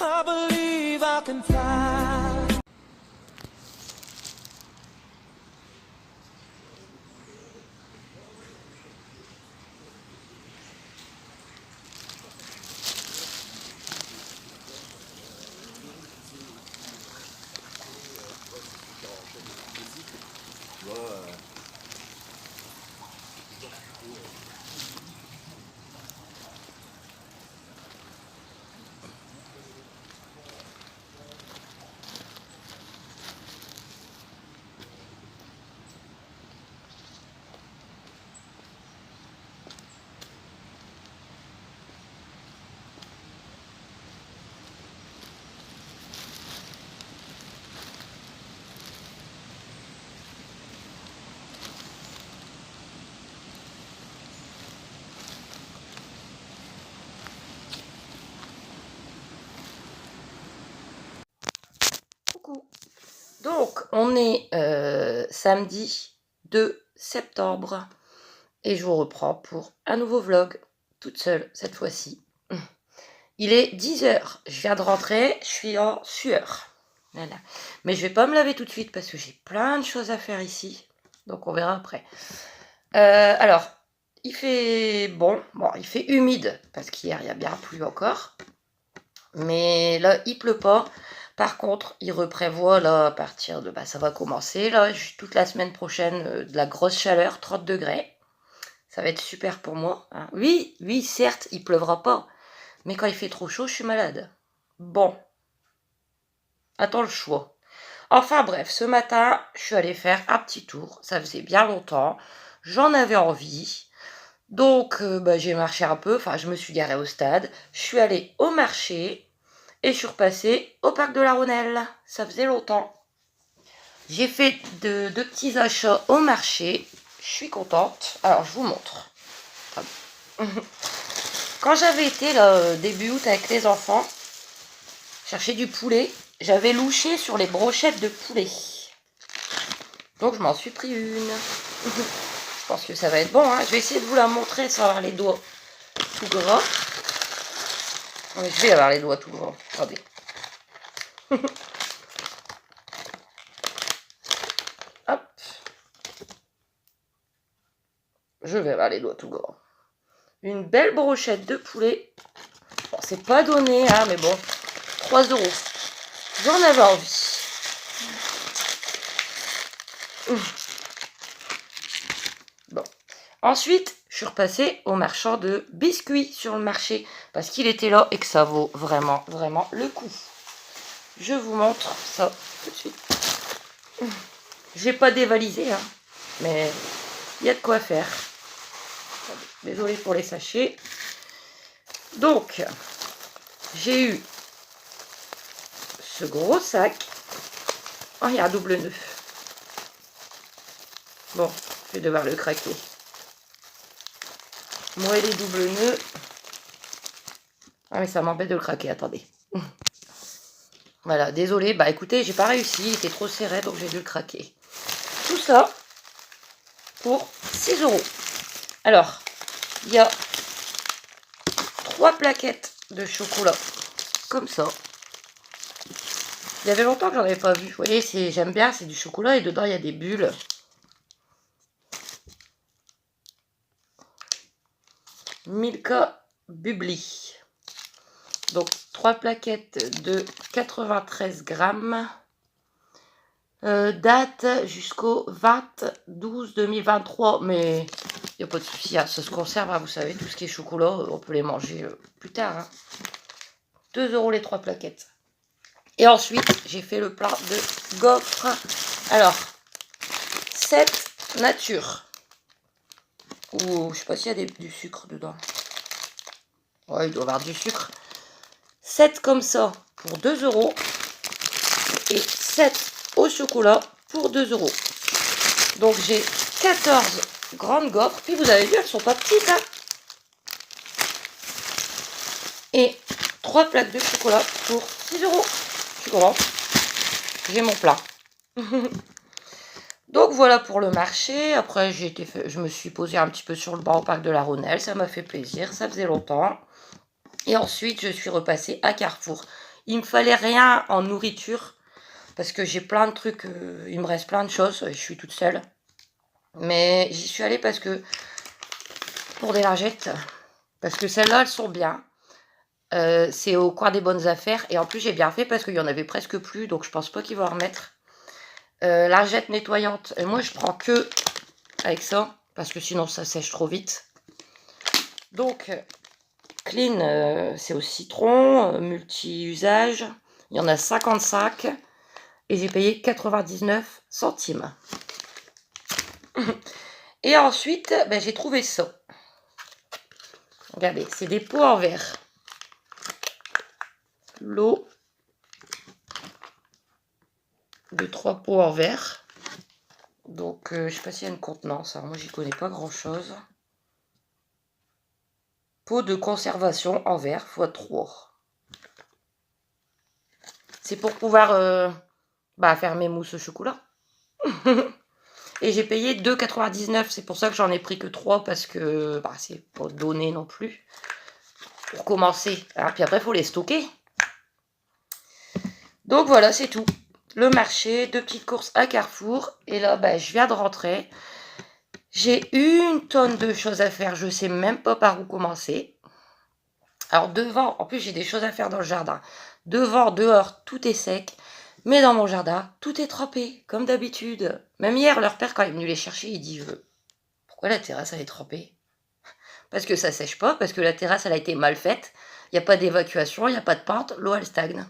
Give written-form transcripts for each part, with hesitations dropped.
I believe I can fly. Coucou. Donc, on est samedi 2 septembre et je vous reprends pour un nouveau vlog, toute seule cette fois-ci. Il est 10h, je viens de rentrer, je suis en sueur. Voilà. Mais je vais pas me laver tout de suite parce que j'ai plein de choses à faire ici. Donc on verra après. Alors, il fait bon, il fait humide parce qu'hier il y a bien plu encore. Mais là, il pleut pas. Par contre, il reprévoit là à partir de ça va commencer là toute la semaine prochaine de la grosse chaleur, 30 degrés. Ça va être super pour moi. Hein. Oui, certes, il pleuvra pas. Mais quand il fait trop chaud, je suis malade. Bon. Attends le choix. Enfin bref, ce matin, je suis allée faire un petit tour. Ça faisait bien longtemps. J'en avais envie. Donc, j'ai marché un peu. Enfin, je me suis garée au stade. Je suis allée au marché. Et je suis repassée au parc de la Rhônelle. Ça faisait longtemps. J'ai fait de petits achats au marché. Je suis contente. Alors, je vous montre. Quand j'avais été là, début août avec les enfants, chercher du poulet, j'avais louché sur les brochettes de poulet. Donc, je m'en suis pris une. Je pense que ça va être bon. Hein. Je vais essayer de vous la montrer sans avoir les doigts tout gras. Mais je vais avoir les doigts tout gras. Attendez. Hop. Je vais avoir les doigts tout gras. Une belle brochette de poulet. Bon, c'est pas donné, hein, mais bon. 3 €. J'en avais envie. Bon. Ensuite, je suis repassée au marchand de biscuits sur le marché. Parce qu'il était là et que ça vaut vraiment, vraiment le coup. Je vous montre ça tout de suite. Je vais pas dévaliser, hein, mais il y a de quoi faire. Désolée pour les sachets. Donc, j'ai eu ce gros sac. Oh, il y a un double nœud. Bon, je vais devoir le craquer. Moi et les doubles nœuds. Ah mais ça m'embête de le craquer, attendez. Voilà, désolé, écoutez, j'ai pas réussi, il était trop serré donc j'ai dû le craquer. Tout ça pour 6 €. Alors, il y a 3 plaquettes de chocolat comme ça. Il y avait longtemps que j'en avais pas vu. Vous voyez, j'aime bien, c'est du chocolat et dedans il y a des bulles. Milka Bubli. Donc 3 plaquettes de 93 grammes. Date jusqu'au 20-12-2023. Mais il n'y a pas de souci, hein, ça se conserve. Hein, vous savez, tout ce qui est chocolat, on peut les manger plus tard. Hein. 2 € les 3 plaquettes. Et ensuite, j'ai fait le plat de gaufres. Alors, 7 nature. Ou je sais pas s'il y a du sucre dedans. Ouais, il doit y avoir du sucre. 7 comme ça pour 2 €. Et 7 au chocolat pour 2 €. Donc j'ai 14 grandes gaufres. Puis vous avez vu, elles sont pas petites. Hein, et 3 plaques de chocolat pour 6 €. Je suis contente. J'ai mon plat. Donc voilà pour le marché. Après, je me suis posée un petit peu sur le banc au parc de la Rhônelle. Ça m'a fait plaisir. Ça faisait longtemps. Et ensuite, je suis repassée à Carrefour. Il me fallait rien en nourriture parce que j'ai plein de trucs, il me reste plein de choses, je suis toute seule. Mais j'y suis allée parce que pour des lingettes, parce que celles-là, elles sont bien. C'est au coin des bonnes affaires et en plus j'ai bien fait parce qu'il y en avait presque plus, donc je pense pas qu'ils vont en remettre. Lingette nettoyante, et moi je prends que avec ça parce que sinon ça sèche trop vite. Donc Clean, c'est au citron, multi-usage. Il y en a 55 et j'ai payé 99 centimes. Et ensuite, ben, j'ai trouvé ça. Regardez, c'est des pots en verre. L'eau de 3 pots en verre. Donc, je sais pas s'il y a une contenance. Alors, moi, j'y connais pas grand-chose. Pot de conservation en verre x 3. C'est pour pouvoir faire mes mousses au chocolat. Et j'ai payé 2,99 €. C'est pour ça que j'en ai pris que 3 parce que c'est pas donné non plus. Pour commencer. Alors, puis après, il faut les stocker. Donc voilà, c'est tout. Le marché, 2 petites courses à Carrefour. Et là, je viens de rentrer. J'ai une tonne de choses à faire. Je sais même pas par où commencer. Alors devant, en plus j'ai des choses à faire dans le jardin. Devant, dehors, tout est sec. Mais dans mon jardin, tout est trempé, comme d'habitude. Même hier, leur père, quand il est venu les chercher, il dit pourquoi la terrasse elle est trempée? Parce que ça sèche pas, parce que la terrasse elle a été mal faite. Il n'y a pas d'évacuation, il n'y a pas de pente, l'eau elle stagne.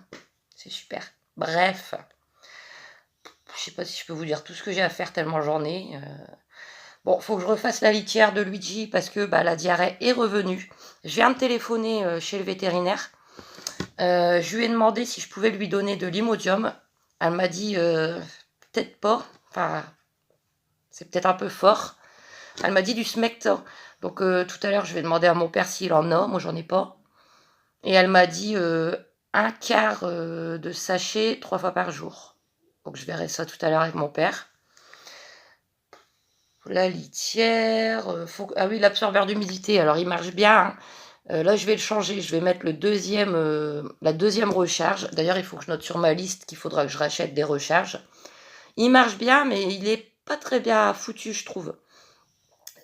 C'est super. Bref. Je sais pas si je peux vous dire tout ce que j'ai à faire tellement j'en ai. Bon, faut que je refasse la litière de Luigi parce que la diarrhée est revenue. Je viens de téléphoner chez le vétérinaire. Je lui ai demandé si je pouvais lui donner de l'Imodium. Elle m'a dit peut-être pas. Enfin, c'est peut-être un peu fort. Elle m'a dit du Smecta. Donc tout à l'heure, je vais demander à mon père s'il en a. Moi, j'en ai pas. Et elle m'a dit un quart de sachet 3 fois par jour. Donc je verrai ça tout à l'heure avec mon père. La litière, ah oui, l'absorbeur d'humidité, alors il marche bien. Là, je vais le changer, je vais mettre la deuxième recharge. D'ailleurs, il faut que je note sur ma liste qu'il faudra que je rachète des recharges. Il marche bien, mais il est pas très bien foutu, je trouve.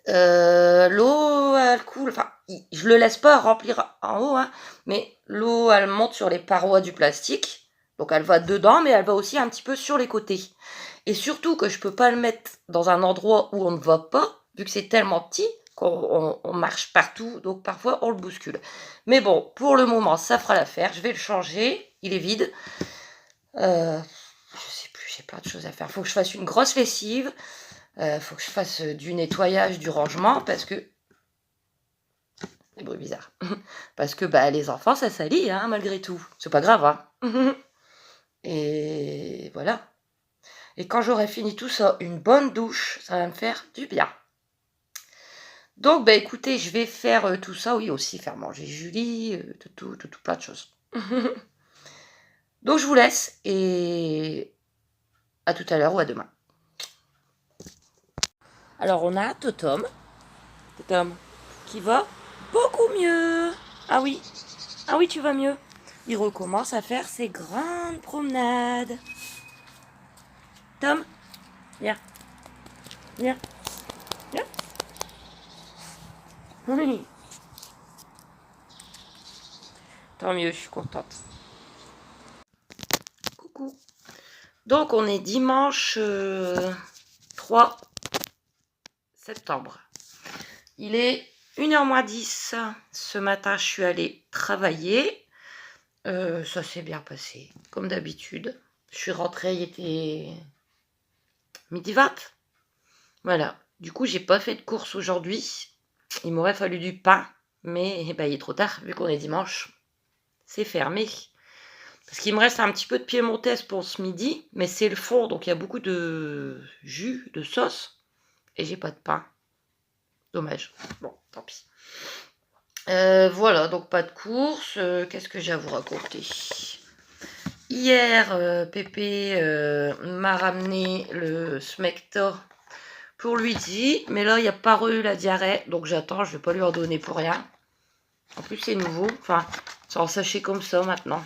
L'eau, elle coule, enfin, je le laisse pas remplir en haut, hein, mais l'eau, elle monte sur les parois du plastique. Donc elle va dedans, mais elle va aussi un petit peu sur les côtés. Et surtout que je peux pas le mettre dans un endroit où on ne va pas, vu que c'est tellement petit qu'on marche partout, donc parfois on le bouscule. Mais bon, pour le moment, ça fera l'affaire. Je vais le changer. Il est vide. Je sais plus, j'ai plein de choses à faire. Faut que je fasse une grosse lessive. Faut que je fasse du nettoyage, du rangement, parce que... Des bruits bizarres. Parce que les enfants, ça salit, hein, malgré tout. C'est pas grave, hein. Et voilà. Et quand j'aurai fini tout ça, une bonne douche, ça va me faire du bien. Donc, écoutez, je vais faire tout ça. Oui, aussi faire manger Julie, tout, plein de choses. Donc, je vous laisse et à tout à l'heure ou à demain. Alors, on a Totom qui va beaucoup mieux. Ah oui, tu vas mieux. Il recommence à faire ses grandes promenades. Tom, viens. Viens. Viens. Oui. Tant mieux, je suis contente. Coucou. Donc, on est dimanche 3 septembre. Il est 1h moins 10. Ce matin, je suis allée travailler. Ça s'est bien passé, comme d'habitude. Je suis rentrée, il était 12h20. Voilà. Du coup, j'ai pas fait de course aujourd'hui. Il m'aurait fallu du pain, mais il est trop tard, vu qu'on est dimanche. C'est fermé. Parce qu'il me reste un petit peu de piémontaise pour ce midi, mais c'est le fond, donc il y a beaucoup de jus, de sauce, et j'ai pas de pain. Dommage. Bon, tant pis. Voilà, donc pas de course. Qu'est-ce que j'ai à vous raconter? Hier, Pépé m'a ramené le Smecta pour Luigi, mais là, il n'y a pas eu la diarrhée, donc j'attends, je vais pas lui en donner pour rien. En plus, c'est nouveau. Enfin, c'est en sachet comme ça maintenant.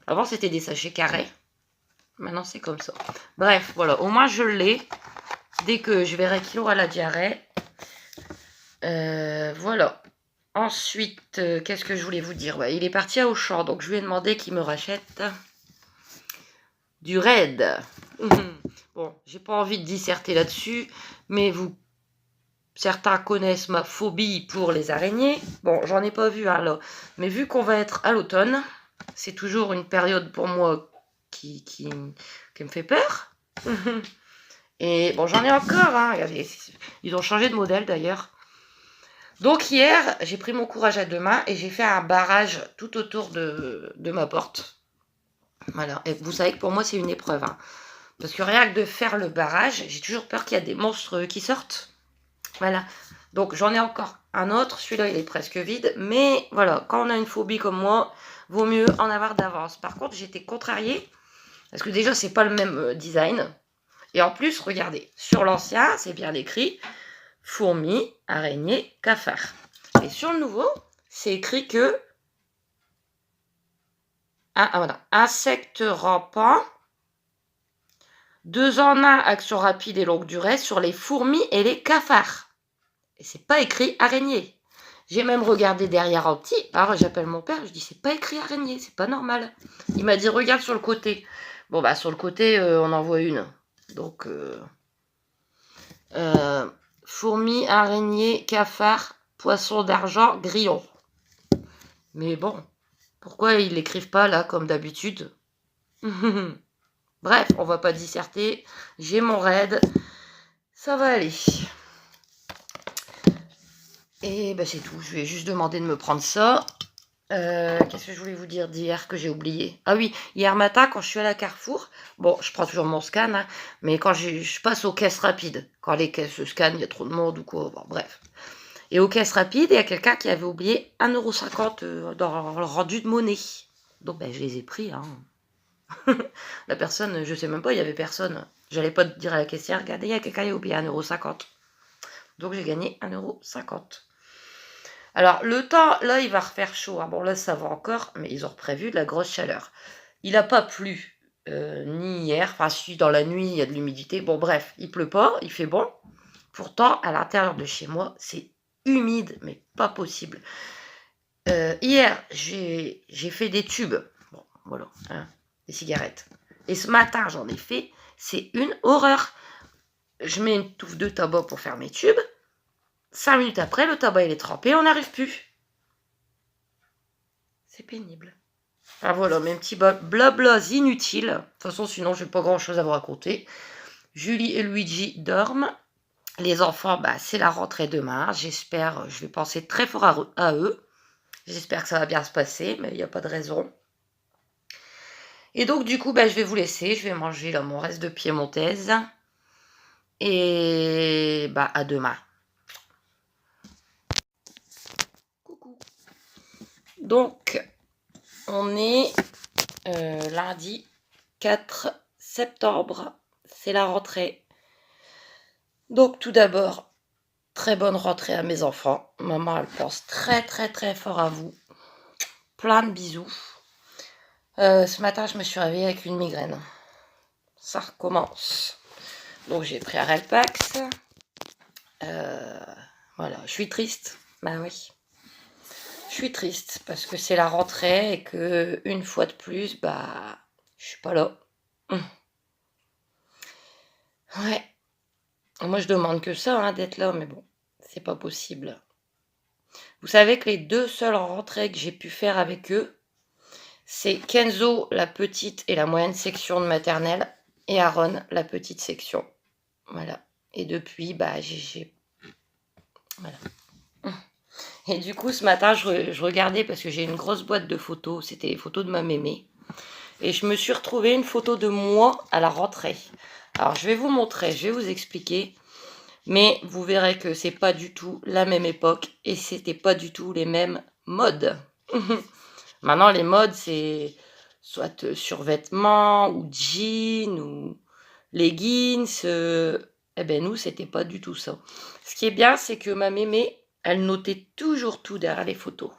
Avant, c'était des sachets carrés. Maintenant, c'est comme ça. Bref, voilà. Au moins, je l'ai. Dès que je verrai qu'il aura la diarrhée. Voilà. Ensuite, qu'est-ce que je voulais vous dire? Ouais, il est parti à Auchan. Donc, je lui ai demandé qu'il me rachète du Raid. Bon, j'ai pas envie de disserter là-dessus. Mais certains connaissent ma phobie pour les araignées. Bon, j'en ai pas vu un là. Mais vu qu'on va être à l'automne, c'est toujours une période pour moi qui me fait peur. Et bon, j'en ai encore. Hein. Regardez, ils ont changé de modèle d'ailleurs. Donc hier, j'ai pris mon courage à deux mains et j'ai fait un barrage tout autour de ma porte. Voilà. Et vous savez que pour moi, c'est une épreuve. Hein. Parce que rien que de faire le barrage, j'ai toujours peur qu'il y a des monstres qui sortent. Voilà. Donc j'en ai encore un autre. Celui-là, il est presque vide. Mais voilà, quand on a une phobie comme moi, vaut mieux en avoir d'avance. Par contre, j'étais contrariée. Parce que déjà, c'est pas le même design. Et en plus, regardez, sur l'ancien, c'est bien écrit fourmis, araignées, cafards. Et sur le nouveau, c'est écrit que voilà, insectes rampants, 2 en 1, action rapide et longue durée sur les fourmis et les cafards. Et c'est pas écrit araignée. J'ai même regardé derrière en petit. Alors j'appelle mon père, je dis c'est pas écrit araignée, c'est pas normal. Il m'a dit regarde sur le côté. Bon bah sur le côté on en voit une. Donc fourmis, araignées, cafards, poissons d'argent, grillons. Mais bon, pourquoi ils l'écrivent pas là comme d'habitude? Bref, on va pas disserter. J'ai mon raid. Ça va aller. Et ben c'est tout. Je vais juste demander de me prendre ça. Qu'est-ce que je voulais vous dire d'hier que j'ai oublié? Ah oui, hier matin, quand je suis à la Carrefour, bon, je prends toujours mon scan, hein, mais quand je passe aux caisses rapides, quand les caisses se scannent, il y a trop de monde ou quoi, bon, bref. Et aux caisses rapides, il y a quelqu'un qui avait oublié 1,50 € dans le rendu de monnaie. Donc, ben, je les ai pris, hein. La personne, je sais même pas, il y avait personne. J'allais pas dire à la caissière, regardez, il y a quelqu'un qui a oublié 1,50 €. Donc, j'ai gagné 1,50 €. Alors, le temps, là, il va refaire chaud. Hein. Bon, là, ça va encore, mais ils ont prévu de la grosse chaleur. Il n'a pas plu, ni hier. Enfin, si, dans la nuit, il y a de l'humidité. Bon, bref, il pleut pas, il fait bon. Pourtant, à l'intérieur de chez moi, c'est humide, mais pas possible. Hier, j'ai fait des tubes. Bon, voilà, hein, des cigarettes. Et ce matin, j'en ai fait. C'est une horreur. Je mets une touffe de tabac pour faire mes tubes. 5 minutes après, le tabac il est trempé, on n'arrive plus. C'est pénible. Ah voilà, mes petits blablas inutiles. De toute façon, sinon, j'ai pas grand chose à vous raconter. Julie et Luigi dorment. Les enfants, bah, c'est la rentrée demain. J'espère, je vais penser très fort à eux. J'espère que ça va bien se passer, mais il n'y a pas de raison. Et donc, du coup, bah, je vais vous laisser. Je vais manger là, mon reste de piémontaise. Et bah, à demain. Donc, on est lundi 4 septembre. C'est la rentrée. Donc, tout d'abord, très bonne rentrée à mes enfants. Maman, elle pense très, très, très fort à vous. Plein de bisous. Ce matin, je me suis réveillée avec une migraine. Ça recommence. Donc, j'ai pris un Relpax. Voilà, je suis triste. Bah oui. Je suis triste parce que c'est la rentrée et que une fois de plus, bah, je suis pas là. Ouais. Moi, je demande que ça, hein, d'être là, mais bon, c'est pas possible. Vous savez que les 2 seules rentrées que j'ai pu faire avec eux, c'est Kenzo, la petite et la moyenne section de maternelle, et Aaron, la petite section. Voilà. Et depuis, bah, Voilà. Et du coup, ce matin, je regardais parce que j'ai une grosse boîte de photos. C'était les photos de ma mémé. Et je me suis retrouvée une photo de moi à la rentrée. Alors, je vais vous montrer, je vais vous expliquer. Mais vous verrez que c'est pas du tout la même époque. Et c'était pas du tout les mêmes modes. Maintenant, les modes, c'est soit survêtements, ou jeans, ou leggings. Eh ben, nous, c'était pas du tout ça. Ce qui est bien, c'est que ma mémé, elle notait toujours tout derrière les photos.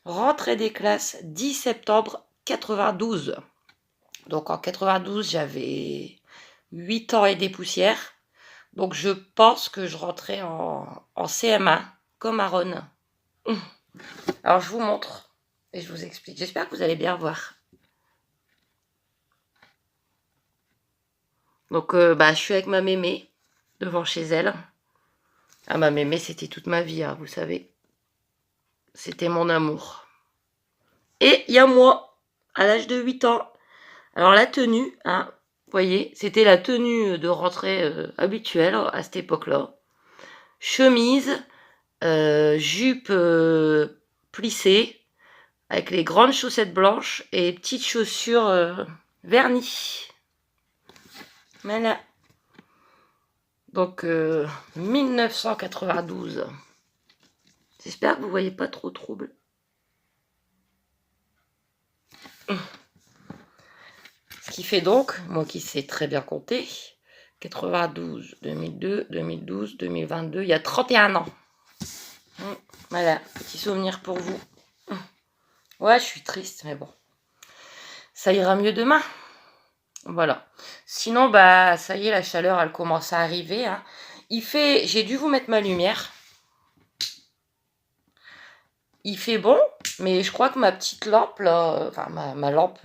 Rentrée des classes 10 septembre 92. Donc en 92, j'avais 8 ans et des poussières. Donc je pense que je rentrais en CM1, comme Aaron. Alors je vous montre et je vous explique. J'espère que vous allez bien voir. Donc je suis avec ma mémé, devant chez elle. Ah, ma mémé, c'était toute ma vie, hein, vous savez. C'était mon amour. Et il y a moi, à l'âge de 8 ans. Alors la tenue, hein, vous voyez, c'était la tenue de rentrée habituelle à cette époque-là. Chemise, jupe plissée, avec les grandes chaussettes blanches et petites chaussures vernies. Voilà. Donc 1992. J'espère que vous voyez pas trop trouble. Ce qui fait donc, moi qui sais très bien compter, 92, 2002, 2012, 2022, il y a 31 ans. Voilà, petit souvenir pour vous. Ouais, je suis triste, mais bon. Ça ira mieux demain. Voilà. Sinon, ça y est, la chaleur, elle commence à arriver. Hein. J'ai dû vous mettre ma lumière. Il fait bon, mais je crois que ma petite lampe, là, enfin ma lampe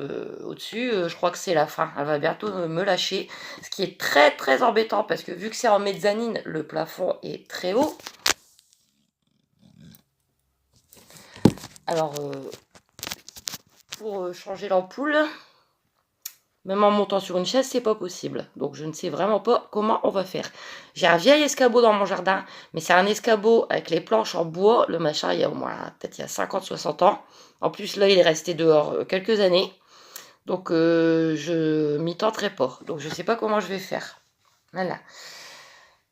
au-dessus, je crois que c'est la fin. Elle va bientôt me lâcher. Ce qui est très très embêtant, parce que vu que c'est en mezzanine, le plafond est très haut. Alors, pour changer l'ampoule, même en montant sur une chaise, c'est pas possible. Donc je ne sais vraiment pas comment on va faire. J'ai un vieil escabeau dans mon jardin, mais c'est un escabeau avec les planches en bois. Le machin, il y a au moins, peut-être il y a 50-60 ans. En plus, là, il est resté dehors quelques années. Donc je m'y tenterai pas. Donc je sais pas comment je vais faire. Voilà.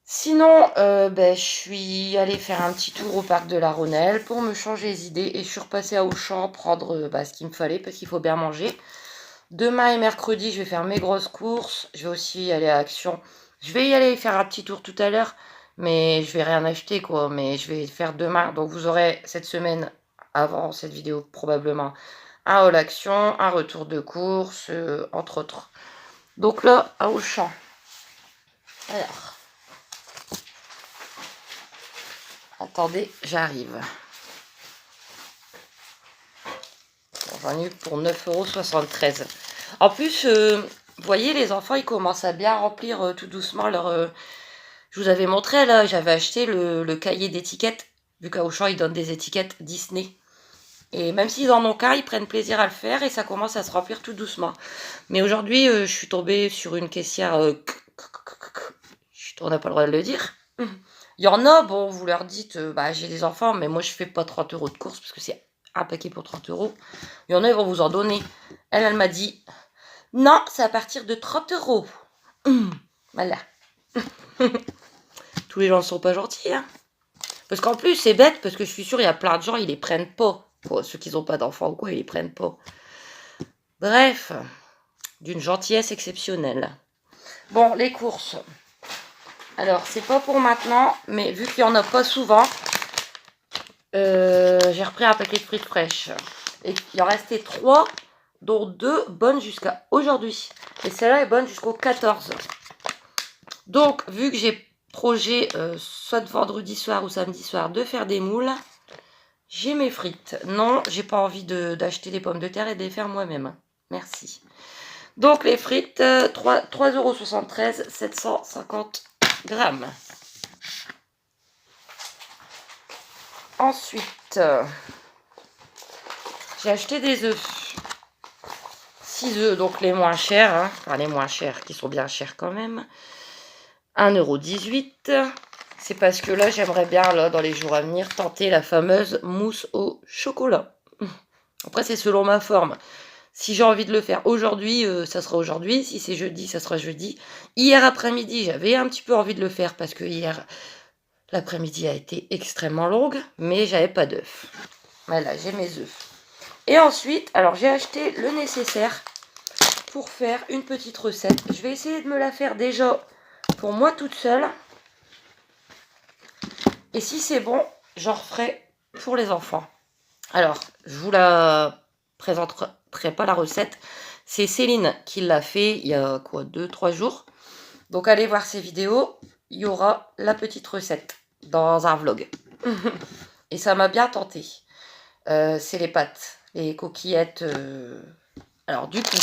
Sinon, je suis allée faire un petit tour au parc de la Rhônelle pour me changer les idées. Et je suis repassée à Auchan prendre ce qu'il me fallait parce qu'il faut bien manger. Demain et mercredi, je vais faire mes grosses courses. Je vais aussi aller à Action. Je vais y aller faire un petit tour tout à l'heure, mais je vais rien acheter, quoi. Mais je vais faire demain. Donc vous aurez cette semaine, avant cette vidéo probablement, un haul Action, un retour de course, entre autres. Donc là, à Auchan. Alors. Attendez, j'arrive. J'en ai eu pour 9,73 €. En plus, vous voyez, les enfants, ils commencent à bien remplir tout doucement leur... Je vous avais montré, là, j'avais acheté le cahier d'étiquettes, vu qu'à Auchan, ils donnent des étiquettes Disney. Et même s'ils en ont qu'un, ils prennent plaisir à le faire et ça commence à se remplir tout doucement. Mais aujourd'hui, je suis tombée sur une caissière... on n'a pas le droit de le dire. Il y en a, bon, vous leur dites, j'ai des enfants, mais moi, je fais pas 30 € de course parce que c'est un paquet pour 30 €. Il y en a, ils vont vous en donner. Elle m'a dit, non, c'est à partir de 30 €. Voilà. Tous les gens ne sont pas gentils, hein. Parce qu'en plus, c'est bête, parce que je suis sûre, il y a plein de gens, ils les prennent pas. Bon, ceux qui n'ont pas d'enfants ou quoi, ils les prennent pas. Bref, d'une gentillesse exceptionnelle. Bon, les courses. Alors, c'est pas pour maintenant, mais vu qu'il n'y en a pas souvent, j'ai repris un paquet de frites fraîches. Et il en restait 3, dont 2 bonnes jusqu'à aujourd'hui. Et celle-là est bonne jusqu'au 14. Donc, vu que j'ai projet, soit vendredi soir ou samedi soir, de faire des moules, j'ai mes frites. Non, j'ai pas envie d'acheter des pommes de terre et de les faire moi-même. Merci. Donc, les frites, 3,73 €, 750 grammes. Ensuite, j'ai acheté des œufs. 6 œufs, donc les moins chers, hein. Enfin les moins chers, qui sont bien chers quand même. 1,18 €. C'est parce que là, j'aimerais bien, là, dans les jours à venir, tenter la fameuse mousse au chocolat. Après, c'est selon ma forme. Si j'ai envie de le faire aujourd'hui, ça sera aujourd'hui. Si c'est jeudi, ça sera jeudi. Hier après-midi, j'avais un petit peu envie de le faire parce que hier, l'après-midi a été extrêmement longue, mais j'avais pas d'œufs. Voilà, j'ai mes œufs. Et ensuite, alors j'ai acheté le nécessaire pour faire une petite recette. Je vais essayer de me la faire déjà pour moi toute seule. Et si c'est bon, j'en referai pour les enfants. Alors, je vous la présenterai pas la recette. C'est Céline qui l'a fait il y a quoi, 2-3 jours. Donc allez voir ses vidéos, il y aura la petite recette dans un vlog. Et ça m'a bien tenté. C'est les pâtes, les coquillettes. Alors du coup,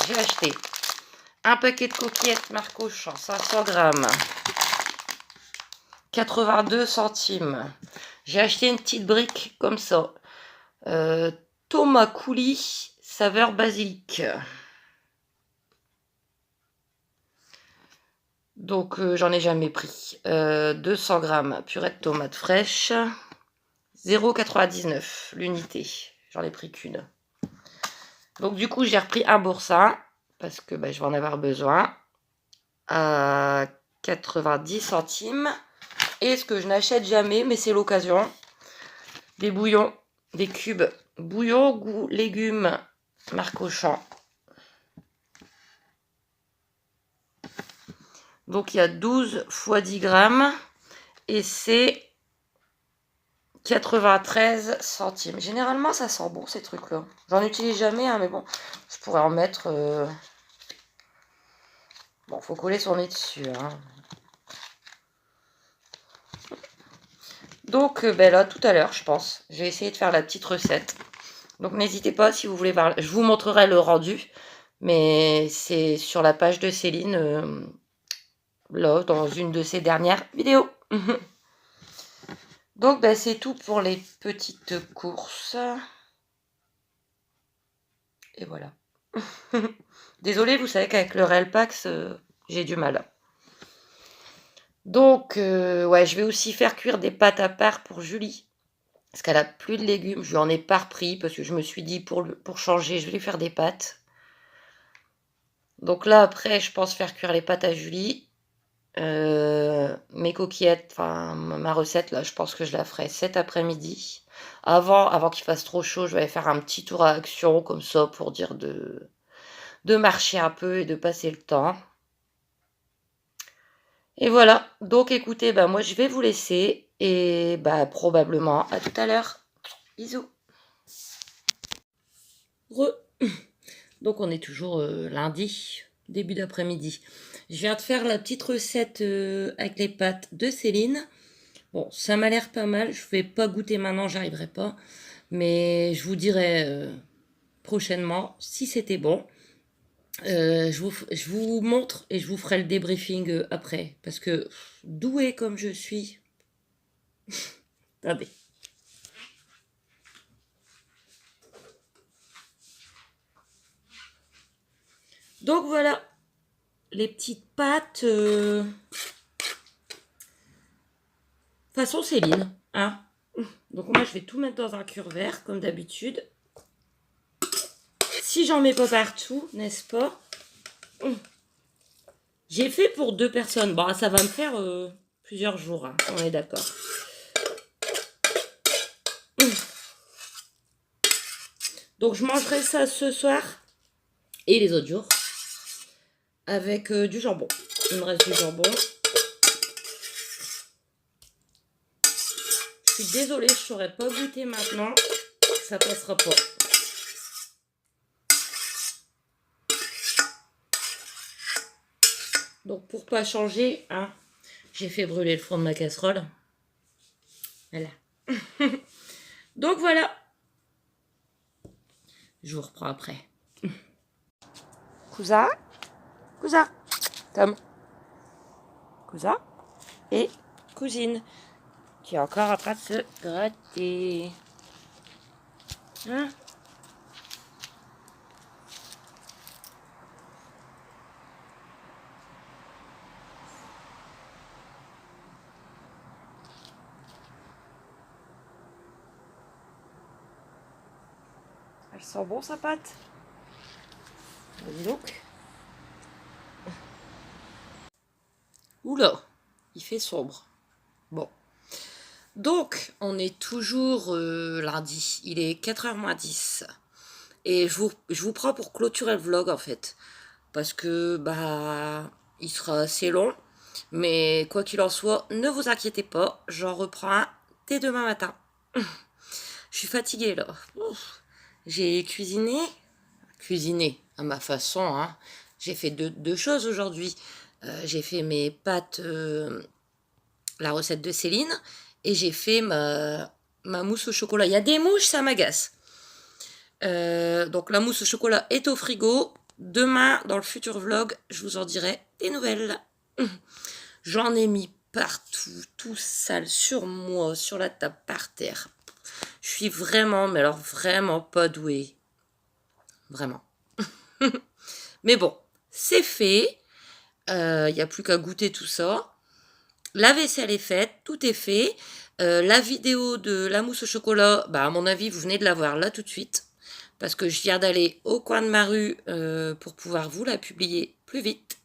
j'ai acheté un paquet de coquillettes Marc Auchan, 500 grammes, 82 centimes. J'ai acheté une petite brique comme ça. Thomas coulis, saveur basilic. Donc j'en ai jamais pris. 200 grammes purée de tomates fraîches. 0,99 l'unité. J'en ai pris qu'une. Donc du coup j'ai repris un boursin parce que je vais en avoir besoin à 90 centimes. Et ce que je n'achète jamais, mais c'est l'occasion, des bouillons, des cubes bouillon goût légumes Marc Auchan. Donc il y a 12 x 10 grammes et c'est 93 centimes. Généralement ça sent bon ces trucs là. J'en utilise jamais hein, mais bon, je pourrais en mettre. Bon, faut coller son nez dessus. Hein. Donc là tout à l'heure je pense, je vais essayer de faire la petite recette. Donc n'hésitez pas si vous voulez voir, je vous montrerai le rendu, mais c'est sur la page de Céline, là, dans une de ses dernières vidéos. Donc c'est tout pour les petites courses. Et voilà. Désolée, vous savez qu'avec le Relpax, j'ai du mal. Donc, ouais, je vais aussi faire cuire des pâtes à part pour Julie. Parce qu'elle a plus de légumes, je lui en ai pas repris parce que je me suis dit pour changer, je vais lui faire des pâtes. Donc là après, je pense faire cuire les pâtes à Julie. Mes coquillettes, enfin ma recette là, je pense que je la ferai cet après-midi. Avant qu'il fasse trop chaud, je vais faire un petit tour à Action comme ça pour dire de marcher un peu et de passer le temps. Et voilà, donc écoutez, moi je vais vous laisser et probablement à tout à l'heure. Bisous. Donc on est toujours lundi, début d'après-midi. Je viens de faire la petite recette avec les pâtes de Céline. Bon, ça m'a l'air pas mal. Je vais pas goûter maintenant, j'arriverai pas. Mais je vous dirai prochainement si c'était bon. Je vous montre et je vous ferai le débriefing après. Parce que douée comme je suis. Attendez. Donc voilà, les petites pâtes façon Céline. Hein. Donc moi je vais tout mettre dans un cure-vert comme d'habitude. Si j'en mets pas partout, n'est-ce pas? J'ai fait pour 2 personnes. Bon, ça va me faire plusieurs jours, hein, on est d'accord. Donc je mangerai ça ce soir et les autres jours avec du jambon. Il me reste du jambon. Je suis désolée, je ne saurais pas goûter maintenant. Ça passera pas. Donc pour pas changer, hein, j'ai fait brûler le fond de ma casserole. Voilà. Donc voilà. Je vous reprends après. Cousin, cousin, Tom, cousin et cousine qui est encore en train de se gratter. Hein? Elle sent bon sa pâte. Vas-y donc. Oula, il fait sombre. Bon. Donc, on est toujours lundi. Il est 4h moins 10. Et je vous prends pour clôturer le vlog en fait. Parce que, il sera assez long. Mais quoi qu'il en soit, ne vous inquiétez pas. J'en reprends un dès demain matin. Je suis fatiguée là. Ouf. J'ai cuisiné à ma façon. Hein. J'ai fait deux choses aujourd'hui. J'ai fait mes pâtes, la recette de Céline, et j'ai fait ma mousse au chocolat. Il y a des mouches, ça m'agace. Donc la mousse au chocolat est au frigo. Demain, dans le futur vlog, je vous en dirai des nouvelles. J'en ai mis partout, tout sale sur moi, sur la table, par terre. Je suis vraiment, mais alors vraiment pas douée. Vraiment. Mais bon, c'est fait. Il n'y a plus qu'à goûter tout ça. La vaisselle est faite, tout est fait. La vidéo de la mousse au chocolat, bah à mon avis, vous venez de la voir là tout de suite. Parce que je viens d'aller au coin de ma rue pour pouvoir vous la publier plus vite.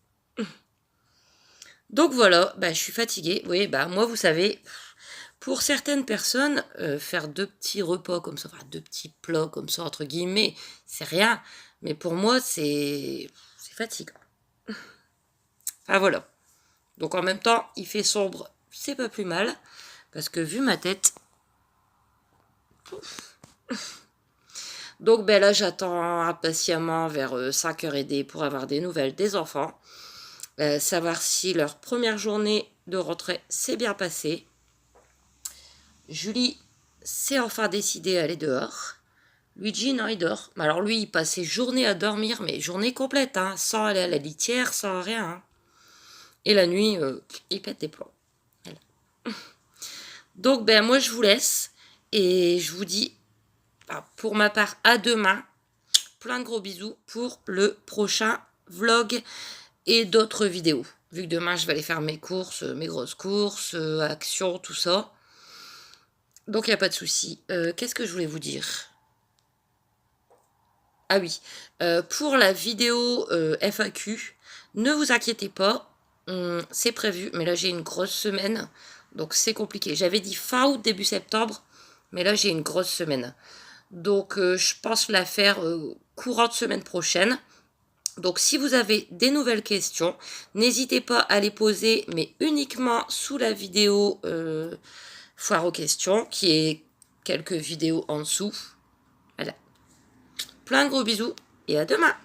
Donc voilà, bah, je suis fatiguée. Oui, bah moi, vous savez, pour certaines personnes, faire 2 petits repas comme ça, enfin 2 petits plats comme ça, entre guillemets, c'est rien. Mais pour moi, c'est fatigant. Enfin voilà. Donc en même temps, il fait sombre, c'est pas plus mal. Parce que vu ma tête... Donc ben là, j'attends impatiemment vers 5h30 pour avoir des nouvelles des enfants. Savoir si leur première journée de rentrée s'est bien passée. Julie s'est enfin décidée à aller dehors. Luigi, non, il dort. Alors lui, il passe ses journées à dormir, mais journée complète, hein, sans aller à la litière, sans rien. Hein. Et la nuit, il pète des plombs. Voilà. Donc, ben moi, je vous laisse. Et je vous dis, pour ma part, à demain. Plein de gros bisous pour le prochain vlog et d'autres vidéos. Vu que demain, je vais aller faire mes courses, mes grosses courses, actions, tout ça. Donc, il n'y a pas de souci. Qu'est-ce que je voulais vous dire? Ah oui, pour la vidéo FAQ, ne vous inquiétez pas, c'est prévu, mais là j'ai une grosse semaine, donc c'est compliqué. J'avais dit fin août, début septembre, mais là j'ai une grosse semaine. Donc je pense la faire courante semaine prochaine. Donc si vous avez des nouvelles questions, n'hésitez pas à les poser, mais uniquement sous la vidéo foire aux questions, qui est quelques vidéos en dessous. Voilà. Plein de gros bisous et à demain!